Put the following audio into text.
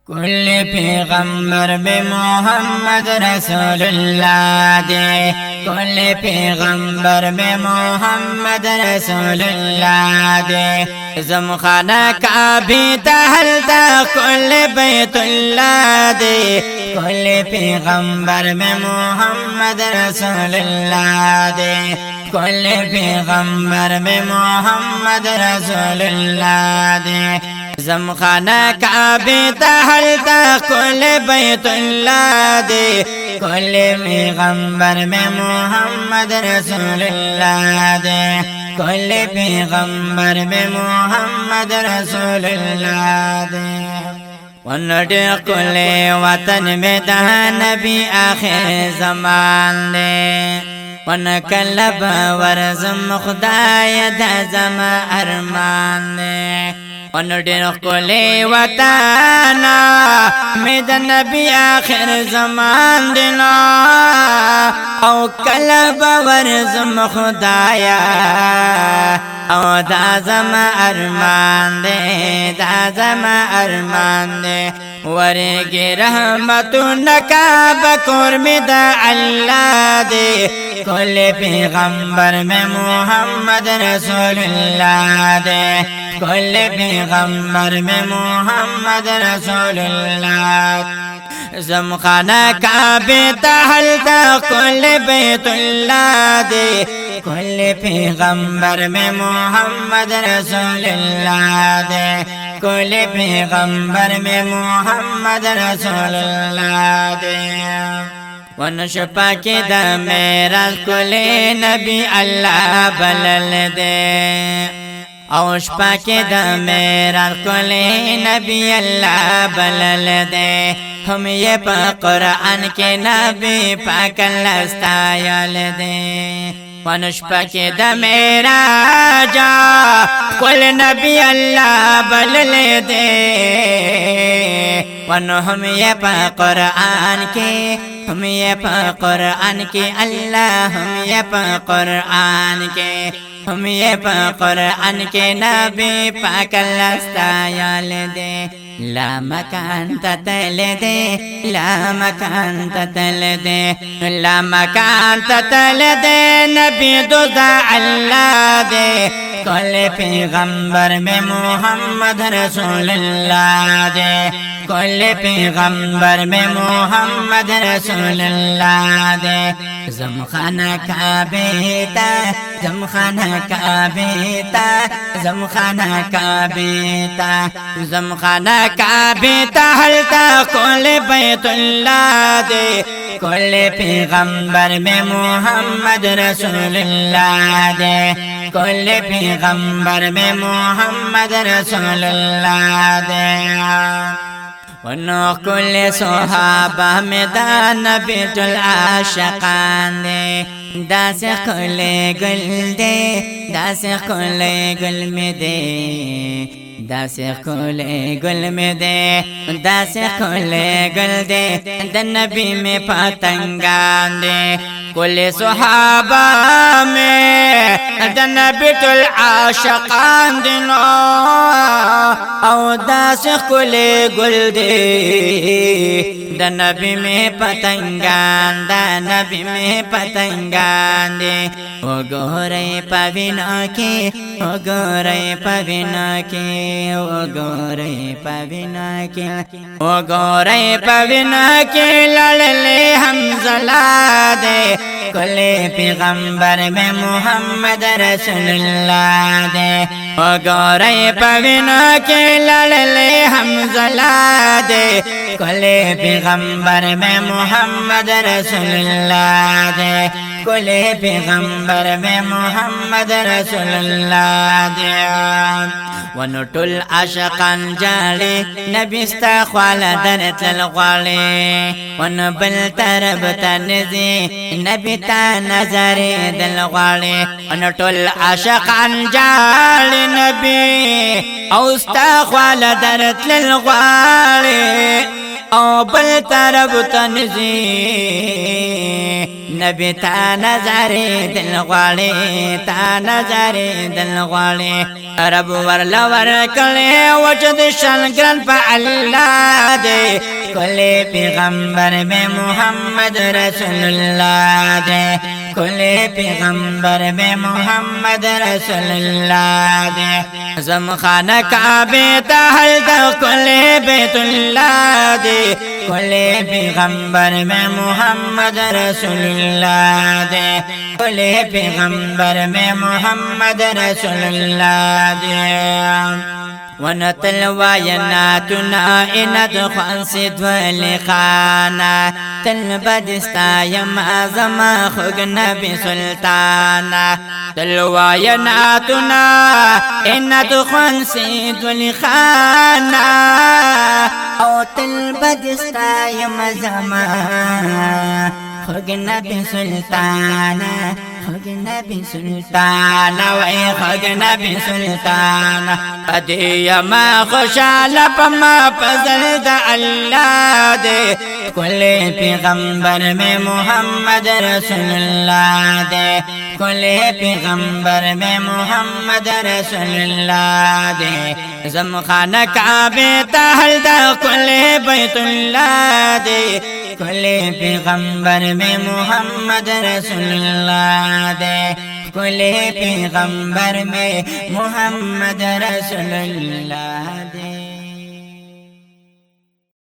कुल पैगंबर में मोहम्मद रसूलुल्लाह दे, कुल पैगंबर में मोहम्मद रसूलुल्लाह दे। ज़मख़ाना काबे तहलता कुल बैतुल्लाह दे, कुल पैगंबर में मोहम्मद रसूलुल्लाह दे, कुल पैगंबर में मोहम्मद रसूलुल्लाह दे। ज़मख़ाना काबे तहलता कुल बैतुल्लाह दे, कुल पैगंबर में मोहम्मद रसूलुल्लाह दे, कुल पैगंबर में मोहम्मद रसूलुल्लाह दे। वनड कुल वतन में दह नबी आखिर ज़मान दे, वन कलब वरज़म खुदाय दा ज़मा अरमान दे। वनडेर कुले वताना में द नबी आखिर ज़मान देना, औ कलब वरज़म खुदाया औ दाज़म अरमान दे, दाज़म अरमान दे। वरगे रहमतु नकाब कुर्मिद अल्लाह दे, कुल पैगंबर में मोहम्मद रसूलुल्लाह दे, कुल पैगंबर में मोहम्मद रसूलुल्लाह। ज़मख़ाना काबे तहलता कुल बैतुल्लाह दे, कुल पैगंबर में मोहम्मद रसूलुल्लाह दे, कुल पैगंबर में मोहम्मद रसूलुल्लाह दे। वनशपा के द मेरा कुल नबी अल्लाह बलल दे, औशपा के द मेरा कुल नबी अल्लाह बलल दे। हम ये कुरान के नबी पाक लस्तायल दे। वनुष्पा के द मेरा जा कुल नबी अल्लाह बलल दे। वन हम ये कुरान के, हम ये कुरान के अल्लाह, हम ये कुरान के, हम ये कुरान के नबी पाक लस्तायल दे। ला मकान ततल दे, ला मकान ततल दे, ला मकान ततल दे। नबी दुदा अल्लाह दे, कुल पैगंबर में मोहम्मद रसूलुल्लाह दे, कुल पैगंबर में मोहम्मद रसूलुल्लाह दे। ज़मख़ाना काबे ता, ज़मख़ाना काबे ता, ज़मख़ाना काबे ता, ज़मख़ाना काबे तहलता कुल बैतुल्लाह दे, कुल पैगंबर में मोहम्मद रसूलुल्लाह दे, कुल पैगंबर में मोहम्मद रसूलुल्लाह दे। वनो कुल सोहाबा में दा नबीतुल आशिकान दे, दास कुल गुल दे, दास कुल गुल में दे, दास कुल गुल में दे, दास कुल गुल दे। द नबी में पतंगान दे, कुल सोहाबा में द नबीतुल आशिकान दिनो, औ दास कुल गुल दे। द नबी में पतंगान, द नबी में पतंगान दे। ओ गोरे पविनो के, ओ गोरे पविनो के, ओ गोरे पविनो के, ओ गोरे पविनो के। लड़ले हम जला दे, कुल पैगंबर में मोहम्मद रसूलुल्लाह दे। ओ गोरे पविनो के लड़ले हम जला दे, कुल पैगंबर में मोहम्मद रसूलुल्लाह दे, कुल पैगंबर में मोहम्मद रसूलुल्लाह दे। वनुटुल आशिकान जाले नबिस्ता ख्वाला दरत ललग़ाले, वन बल तरब तनज़े नबिता नजरे दलग़ाले। वनुटुल आशिकान जाले नबी औस्ता ख्वाला दरत ललग़ाले, औ बल तरब तनज़े نبی تا نظری دل غواړي تا نظری دل غواړي رب ورلا ورکړي وجد شلګرن په الله دې کله پیغمبر میں محمد رسول الله دے کله پیغمبر میں محمد رسول الله دے زم خانہ کعبہ تہل دا کله بیت الله دے کله پیغمبر میں محمد رسول الله دے کله پیغمبر میں محمد رسول الله دے ونتل ویناتنا انت خانسد ولخانا تل بدستا یم ازما خوگ نبی سلطانا تل ویناتنا انت خانسد ولخانا او تل بدستا یم ازما خوگ نبی سلطانا خوگ نبی سلطانا وی خوگ نبی سلطانا ادی ما خوشال پما فضل دا اللہ دے کل پیغمبر میں محمد رسول اللہ دے کل پیغمبر میں محمد رسول اللہ دے زم خانہ کعبہ تہل دا کل بیت اللہ دے کل پیغمبر میں محمد رسول اللہ دے کل پیغمبر میں محمد رسول اللہ دے